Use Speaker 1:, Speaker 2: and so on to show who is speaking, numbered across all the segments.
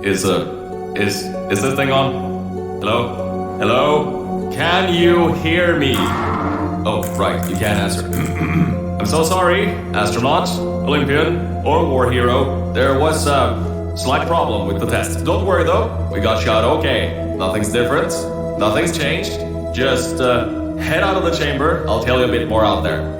Speaker 1: Is this thing on? Hello? Hello? Can you hear me? Oh, right, you can't answer. I'm so sorry, astronaut, Olympian, or war hero. There was a slight problem with the test. Don't worry though, we got shot okay. Nothing's different, nothing's changed. Just head out of the chamber, I'll tell you a bit more out there.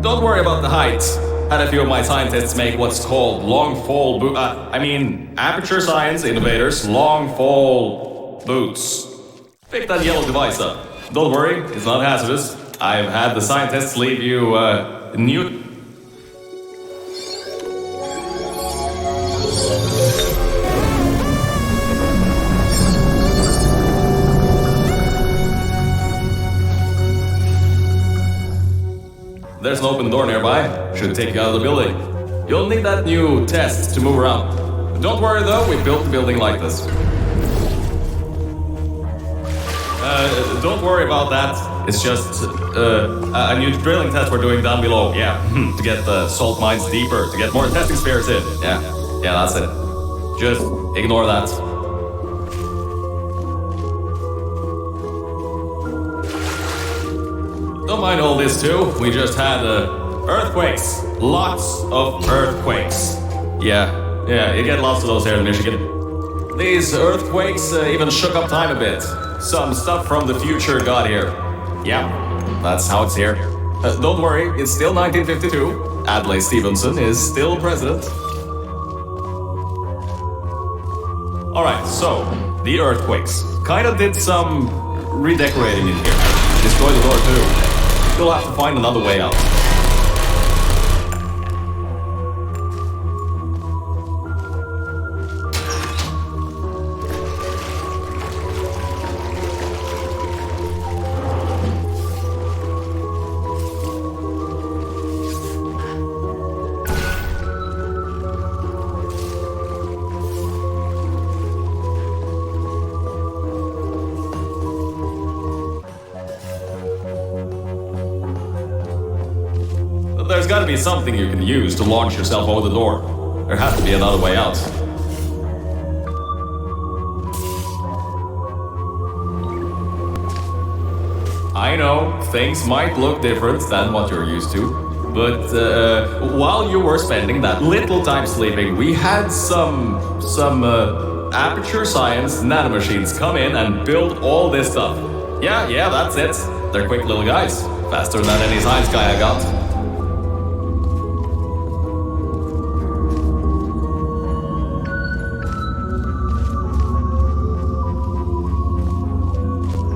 Speaker 1: Don't worry about the height. Had a few of my scientists make what's called aperture science innovators long fall boots. Pick that yellow device up. Don't worry, it's not hazardous. I've had the scientists leave you new. There's an open door nearby. Should take you out of the building. You'll need that new test to move around. Don't worry though, we built the building like this. Don't worry about that. It's just a new drilling test we're doing down below. Yeah, to get the salt mines deeper, to get more testing spares in. Yeah, that's it. Just ignore that. Don't mind all this too, we just had earthquakes. Lots of earthquakes. Yeah, you get lots of those here in Michigan. These earthquakes even shook up time a bit. Some stuff from the future got here. Yeah, that's how it's here. Don't worry, it's still 1952. Adlai Stevenson is still president. Alright, so, the earthquakes. Kinda did some redecorating in here. Destroyed the door too. You'll have to find another way out. There's gotta be something you can use to launch yourself over the door. There has to be another way out. I know, things might look different than what you're used to, but while you were spending that little time sleeping, we had some aperture science nanomachines come in and build all this stuff. Yeah, that's it. They're quick little guys. Faster than any science guy I got.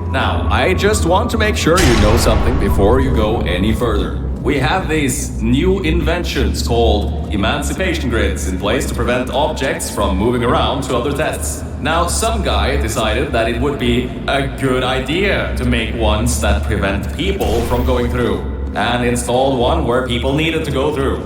Speaker 1: Now, I just want to make sure you know something before you go any further. We have these new inventions called emancipation grids in place to prevent objects from moving around to other tests. Now, some guy decided that it would be a good idea to make ones that prevent people from going through, and installed one where people needed to go through.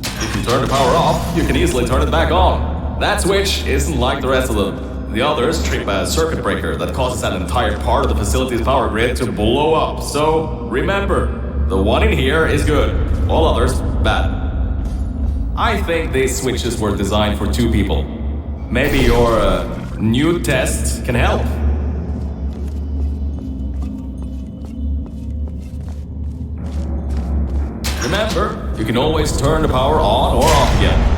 Speaker 1: If you turn the power off, you can easily turn it back on. That switch isn't like the rest of them. The others trip a circuit breaker that causes an entire part of the facility's power grid to blow up. So, remember, the one in here is good, all others bad. I think these switches were designed for two people. Maybe your new test can help. Remember, you can always turn the power on or off again.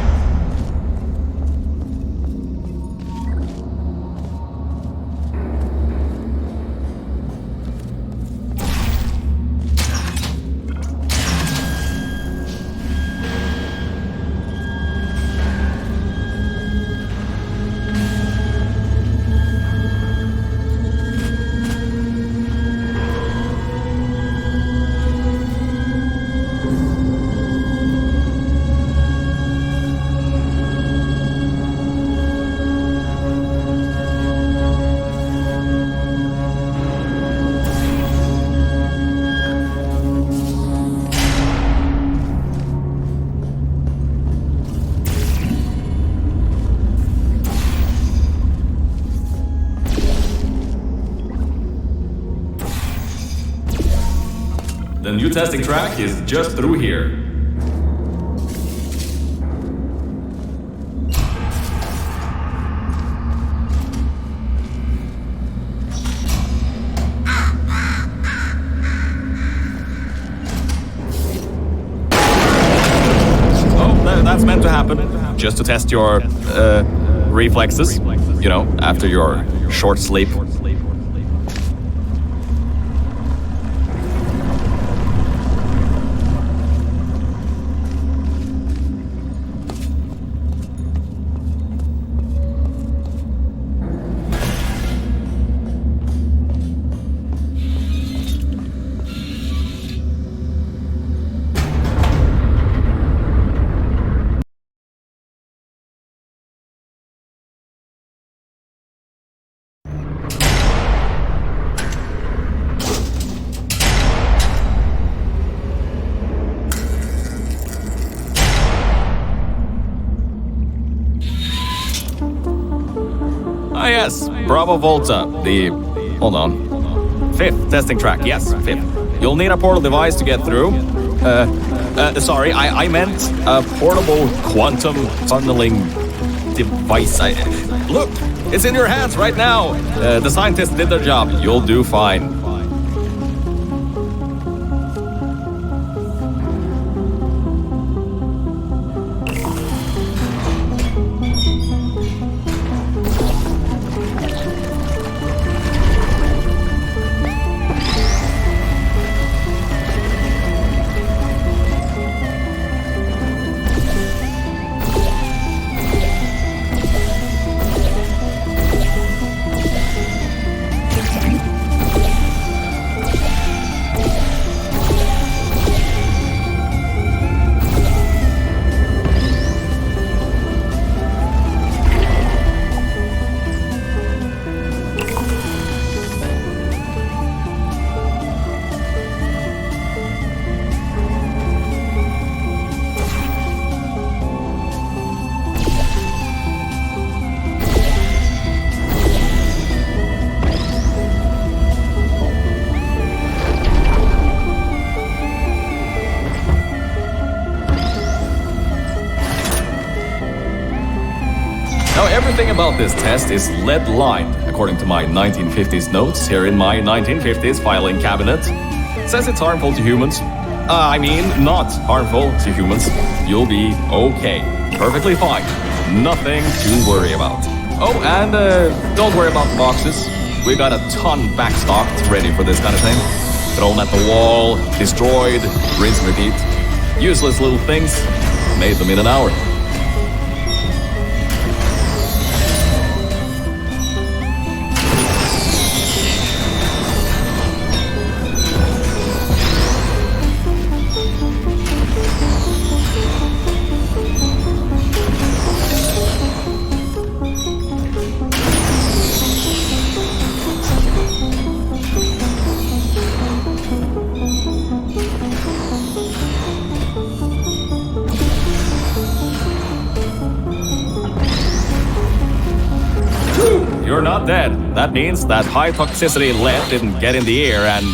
Speaker 1: new testing track is just through here. That's meant to happen, just to test your reflexes, you know, after your short sleep. Ah, yes, Bravo Volta, hold on, 5th testing track, yes, 5th. You'll need a portal device to get through. Sorry, I meant a portable quantum tunneling device. Look, it's in your hands right now. The scientists did their job. You'll do fine. Now, everything about this test is lead-lined, according to my 1950s notes here in my 1950s filing cabinet. It says it's harmful to humans. I mean, not harmful to humans. You'll be okay. Perfectly fine. Nothing to worry about. Oh, and don't worry about the boxes. We got a ton backstocked, ready for this kind of thing. Thrown at the wall, destroyed, rinse and repeat. Useless little things. Made them in an hour. You're not dead. That means that high toxicity lead didn't get in the air and,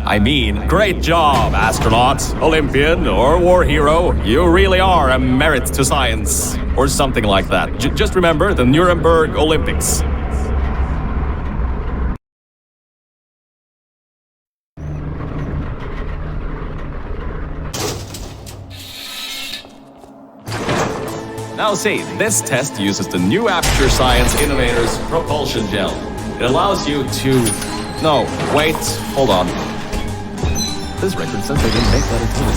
Speaker 1: I mean, great job, astronaut, Olympian, or war hero. You really are a merit to science. Or something like that. Just remember the Nuremberg Olympics. Now see, this test uses the new Aperture Science Innovators Propulsion Gel. It allows you to... No, wait, hold on. This record says they didn't make that until the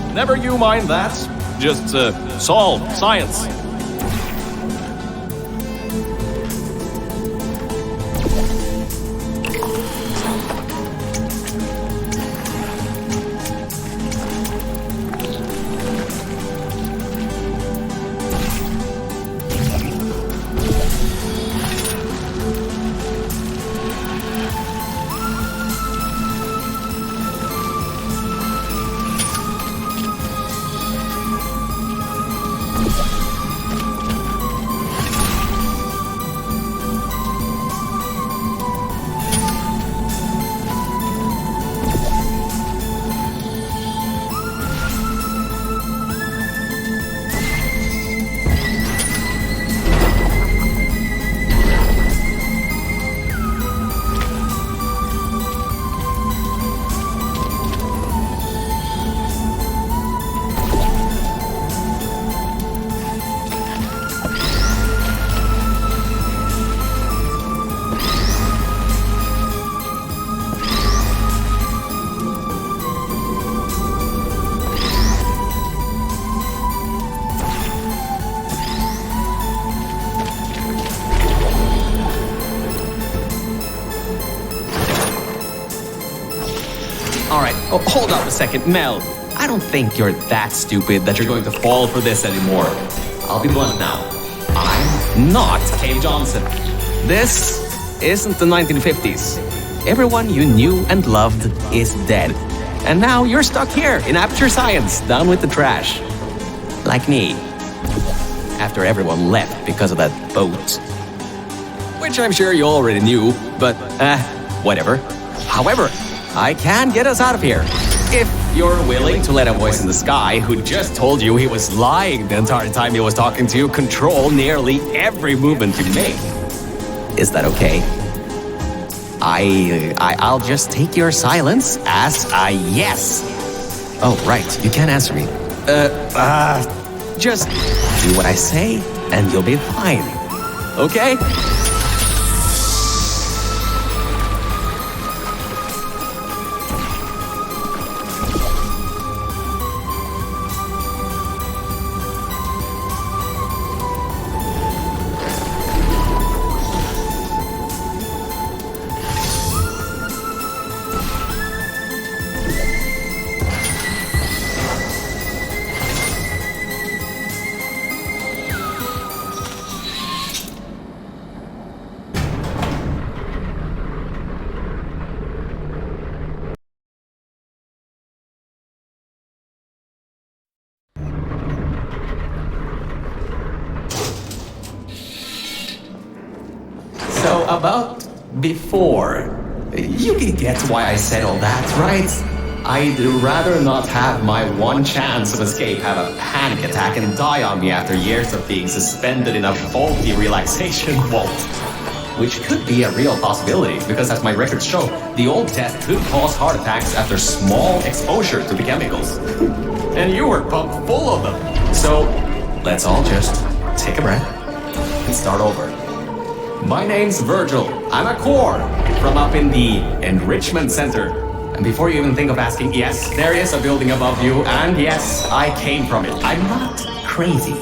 Speaker 1: 7th. Never you mind that. Just, solve science.
Speaker 2: Oh, hold up a second, Mel. I don't think you're that stupid that you're going to fall for this anymore. I'll be blunt now. I'm not Cave Johnson. This isn't the 1950s. Everyone you knew and loved is dead. And now you're stuck here in Aperture Science, down with the trash. Like me. After everyone left because of that boat. Which I'm sure you already knew, but whatever. However, I can get us out of here. If you're willing to let a voice in the sky who just told you he was lying the entire time he was talking to you control nearly every movement you make. Is that okay? I'll just take your silence as a yes. Oh, right, you can't answer me. Just do what I say and you'll be fine. Okay? So about before, you can get why I said all that, right? I'd rather not have my one chance of escape have a panic attack and die on me after years of being suspended in a faulty relaxation vault. Which could be a real possibility, because as my records show, the old test could cause heart attacks after small exposure to the chemicals. And you were pumped full of them. So, let's all just take a breath and start over. My name's Virgil. I'm a core from up in the Enrichment Center. And before you even think of asking, yes, there is a building above you, and yes, I came from it. I'm not crazy.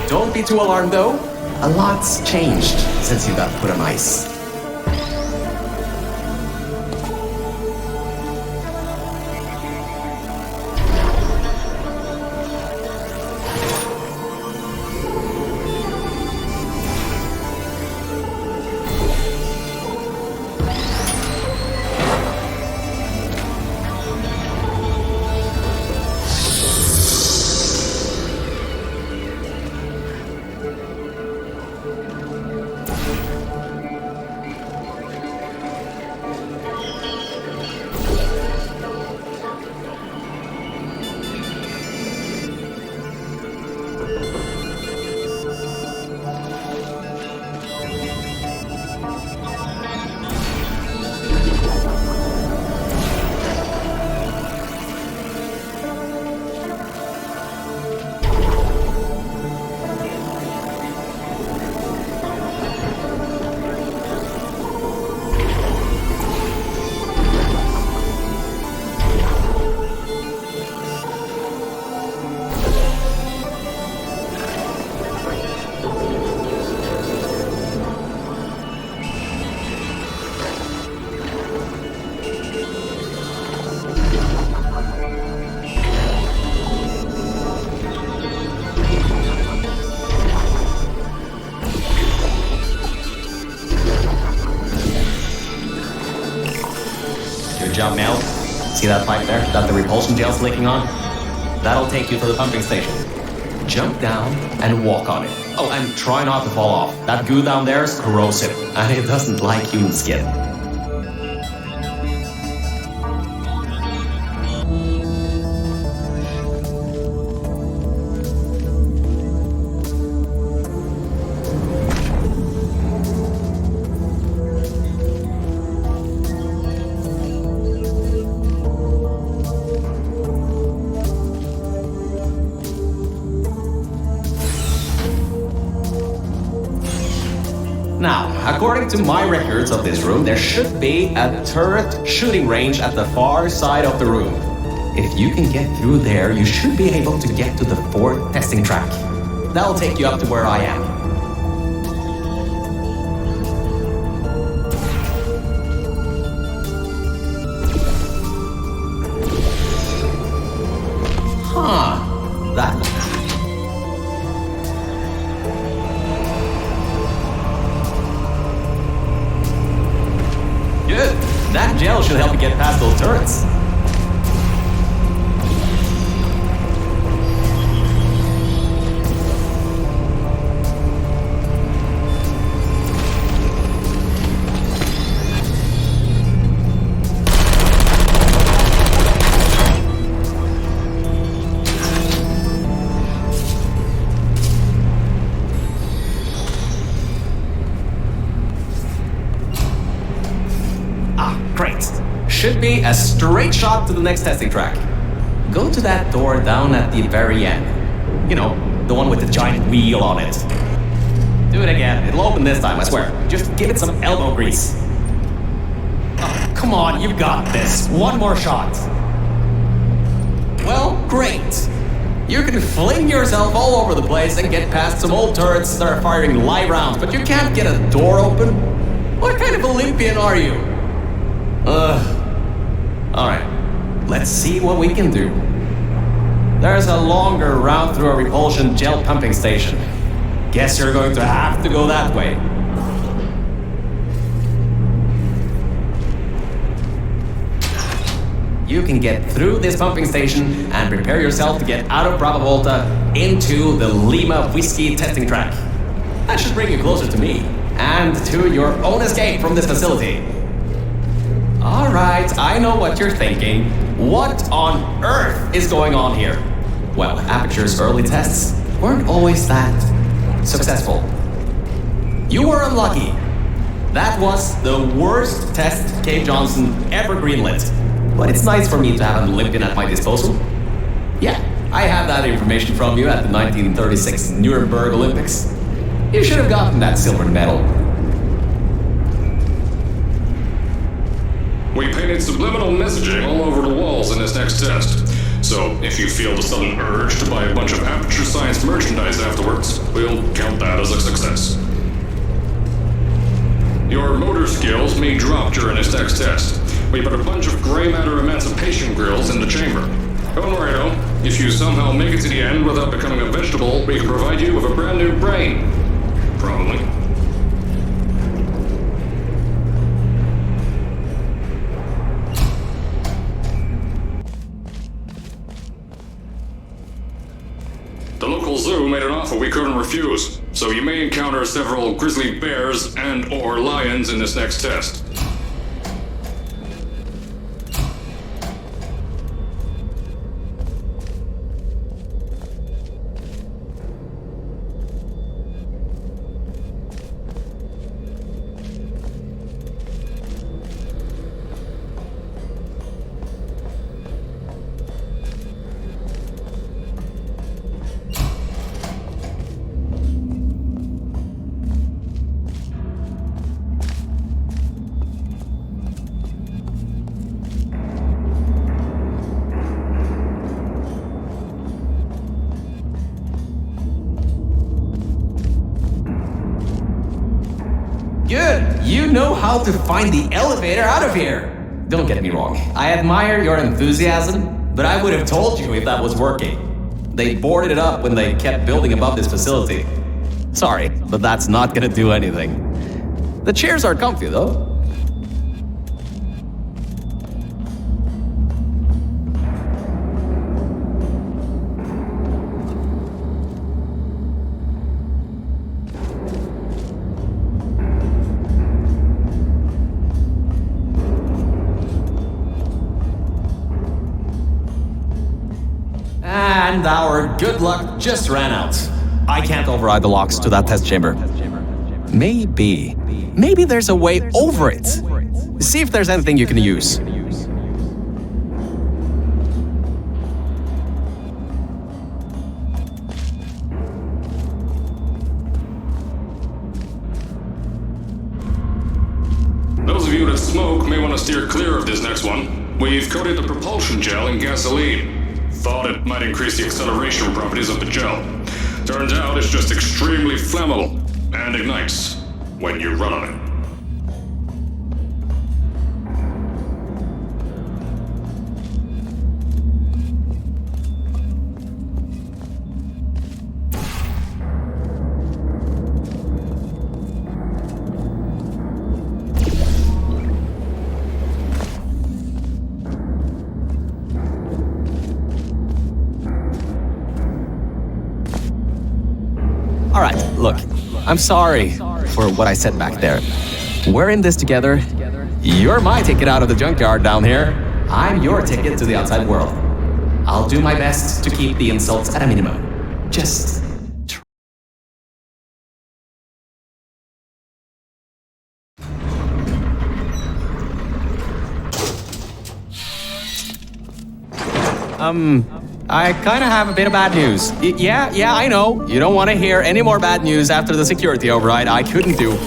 Speaker 2: Don't be too alarmed though. A lot's changed since you got put on ice. Good job, Mel. See that pipe there that the repulsion gel's leaking on? That'll take you to the pumping station. Jump down and walk on it. Oh, and try not to fall off. That goo down there is corrosive, and it doesn't like human skin. Now, according to my records of this room, there should be a turret shooting range at the far side of the room. If you can get through there, you should be able to get to the fourth testing track. That'll take you up to where I am. that one. Good. That gel should help you get past those turrets. Should be a straight shot to the next testing track. Go to that door down at the very end. You know, the one with the giant wheel on it. Do it again. It'll open this time, I swear. Just give it some elbow grease. Oh, come on, you got this. One more shot. Well, great. You can fling yourself all over the place and get past some old turrets that are firing live rounds, but you can't get a door open? What kind of Olympian are you? Alright, let's see what we can do. There's a longer route through a repulsion gel pumping station. Guess you're going to have to go that way. You can get through this pumping station and prepare yourself to get out of Bravo Volta into the Lima Whiskey testing track. That should bring you closer to me and to your own escape from this facility. Alright, I know what you're thinking. What on earth is going on here? Well, Aperture's early tests weren't always that successful. You were unlucky. That was the worst test Cave Johnson ever greenlit. But it's nice for me to have an Olympian at my disposal. Yeah, I have that information from you at the 1936 Nuremberg Olympics. You should have gotten that silver medal.
Speaker 3: We painted subliminal messaging all over the walls in this next test. So, if you feel the sudden urge to buy a bunch of Aperture Science merchandise afterwards, we'll count that as a success. Your motor skills may drop during this next test. We put a bunch of gray matter emancipation grills in the chamber. Don't worry though, if you somehow make it to the end without becoming a vegetable, we can provide you with a brand new brain. Probably. The local zoo made an offer we couldn't refuse, so you may encounter several grizzly bears and/or lions in this next test.
Speaker 2: Good! You know how to find the elevator out of here! Don't get me wrong, I admire your enthusiasm, but I would have told you if that was working. They boarded it up when they kept building above this facility. Sorry, but that's not gonna do anything. The chairs are comfy though. And our good luck just ran out. I can't override the locks to that test chamber. Maybe there's a way over it. See if there's anything you can use.
Speaker 3: Those of you that smoke may want to steer clear of this next one. We've coated the propulsion gel in gasoline. Thought it might increase the acceleration properties of the gel. Turns out it's just extremely flammable and ignites when you run on it.
Speaker 2: All right, look, I'm sorry for what I said back there. We're in this together. You're my ticket out of the junkyard down here. I'm your ticket to the outside world. I'll do my best to keep the insults at a minimum. Just I kind of have a bit of bad news. Yeah, I know. You don't want to hear any more bad news after the security override. I couldn't do.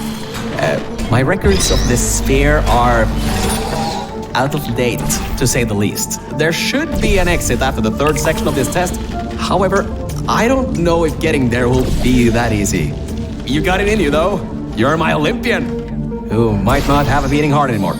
Speaker 2: My records of this sphere are out of date, to say the least. There should be an exit after the third section of this test. However, I don't know if getting there will be that easy. You got it in you, though. You're my Olympian, who might not have a beating heart anymore.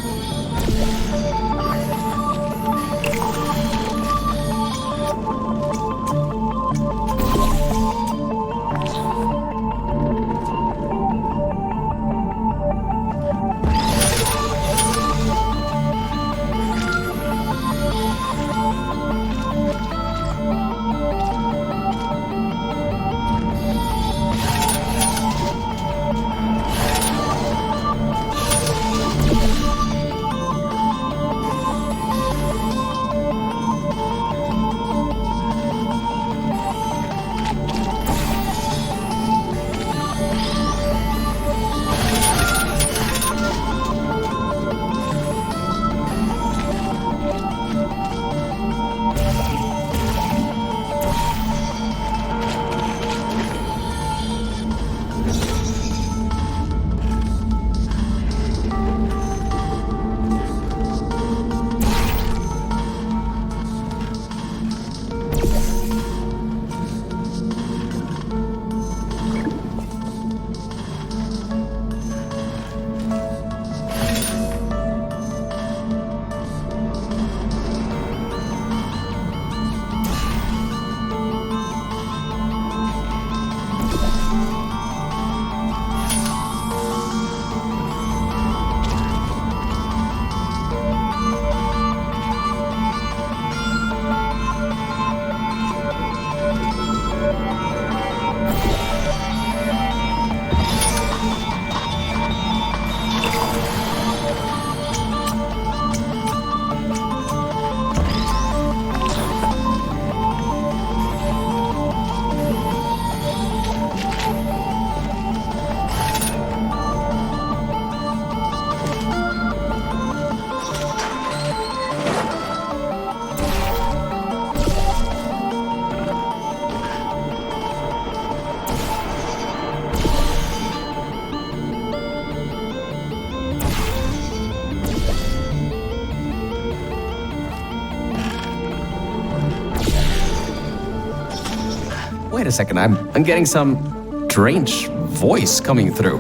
Speaker 2: Wait a second, I'm getting some strange voice coming through.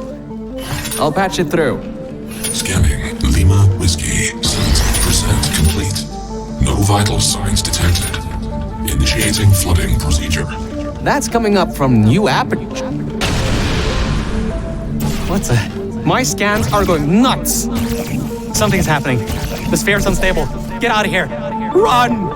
Speaker 2: I'll patch it through.
Speaker 4: Scanning Lima Whiskey. 70% complete. No vital signs detected. Initiating flooding procedure.
Speaker 2: That's coming up from new app. What's a... My scans are going nuts. Something's happening. The sphere's unstable. Get out of here. Run!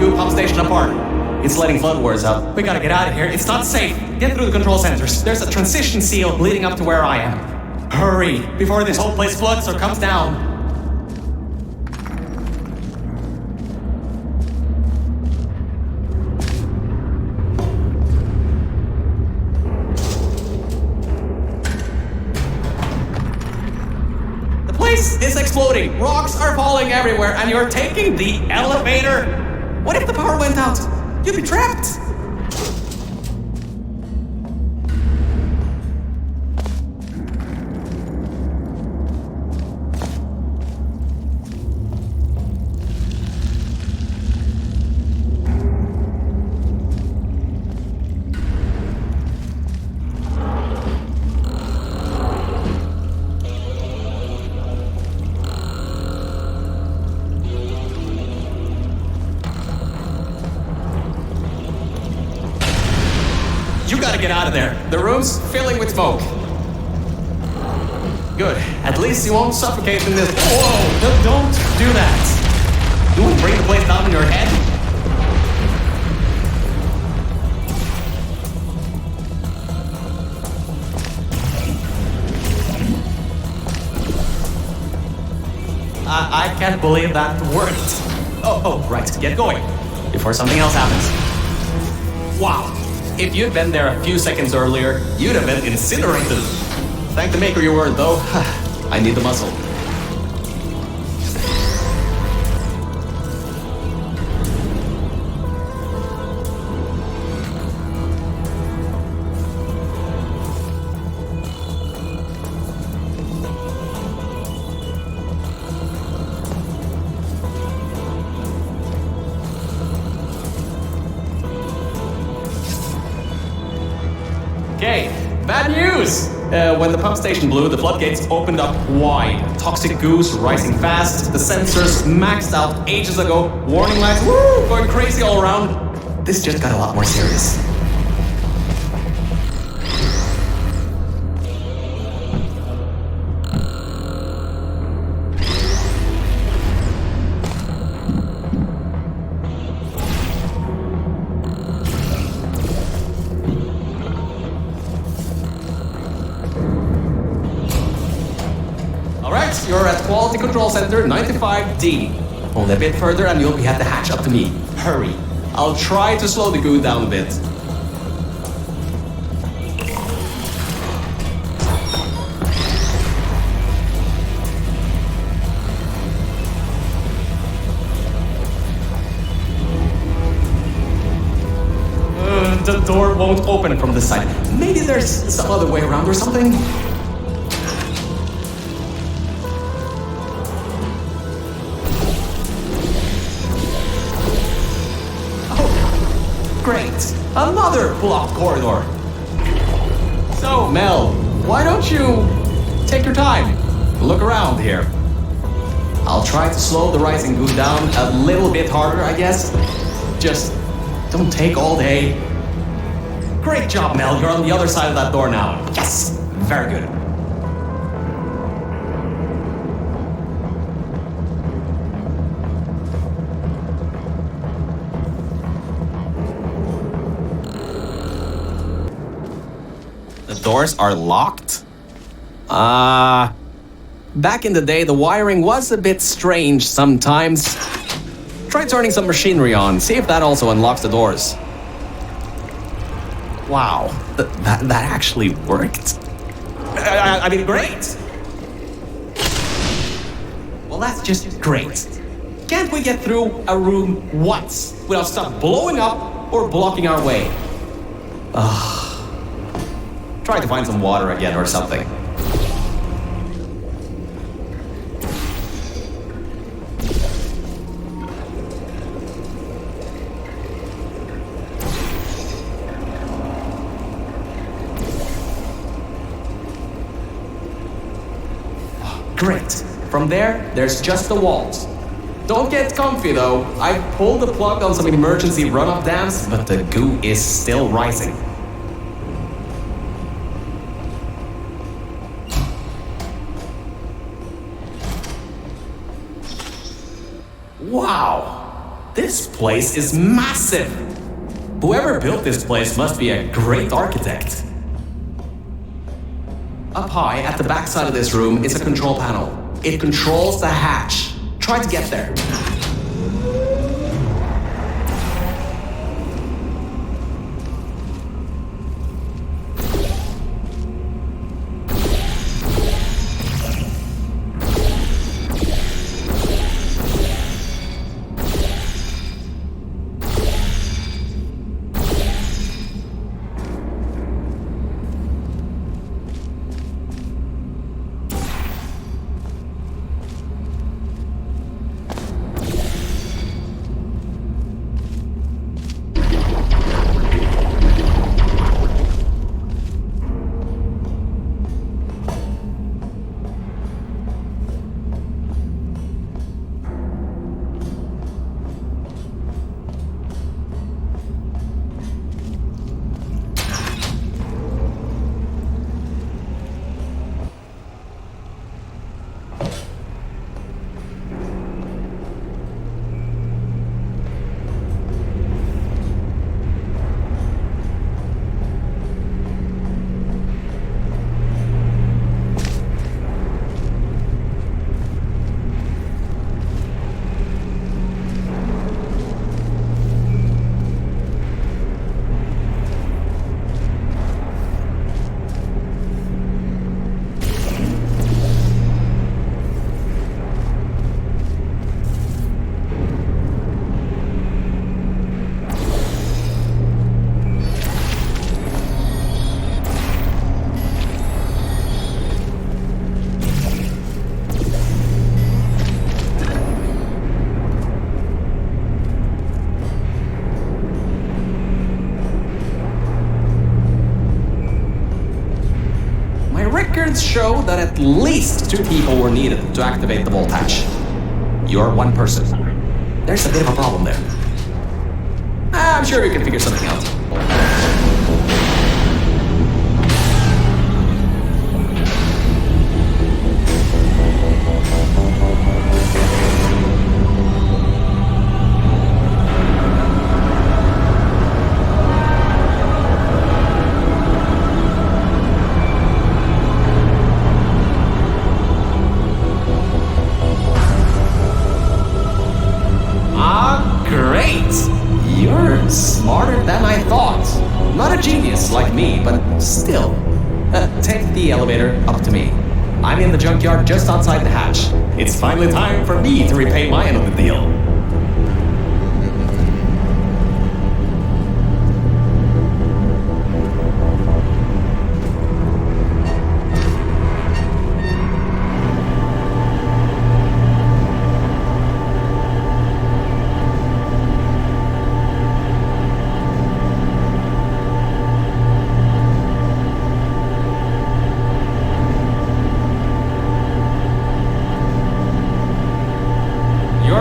Speaker 2: goo pump station apart. It's letting floodwaters out. We gotta get out of here. It's not safe. Get through the control centers. There's a transition seal leading up to where I am. Hurry, before this whole place floods or comes down. The place is exploding. Rocks are falling everywhere, and you're taking the elevator. What if the power went out? You'd be trapped. You gotta get out of there. The room's filling with smoke. Good. At least you won't suffocate in this. Whoa! Don't do that. You won't bring the place down on your head? I can't believe that worked. Oh, right. Get going before something else happens. Wow. If you'd been there a few seconds earlier, you'd have been incinerated. Thank the maker you weren't, though. I need the muscle. Okay, bad news! When the pump station blew, the floodgates opened up wide. Toxic goose rising fast, the sensors maxed out ages ago, warning lights going crazy all around. This just got a lot more serious. You're at Quality Control Center 95D. Only a bit further and you'll be at the hatch up to me. Hurry. I'll try to slow the goo down a bit. The door won't open from this side. Maybe there's some other way around or something. Great! Another blocked corridor! So, Mel, why don't you take your time? Look around here. I'll try to slow the rising goo down a little bit harder, I guess. Just don't take all day. Great job, Mel. You're on the other side of that door now. Yes! Very good. Doors are locked? Back in the day, the wiring was a bit strange sometimes. Try turning some machinery on, see if that also unlocks the doors. Wow, that actually worked. I mean, great! Well, that's just great. Can't we get through a room once without stuff blowing up or blocking our way? Try to find some water again or something. Great. From there's just the walls. Don't get comfy though. I pulled the plug on some emergency run-up dams, but the goo is still rising. Wow! This place is massive! Whoever built this place must be a great architect. Up high, at the back side of this room, is a control panel. It controls the hatch. Try to get there. Records show that at least 2 people were needed to activate the vault hatch. You're one person. There's a bit of a problem there. I'm sure we can figure something out. Smarter than I thought. Not a genius like me, but still. Take the elevator up to me. I'm in the junkyard just outside the hatch. It's finally time for me to repay my end of the deal.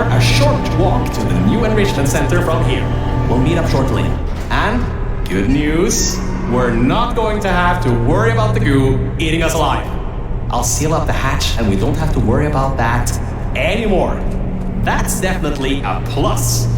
Speaker 2: A short walk to the new enrichment center from here. We'll meet up shortly. And good news, we're not going to have to worry about the goo eating us alive. I'll seal up the hatch and we don't have to worry about that anymore. That's definitely a plus.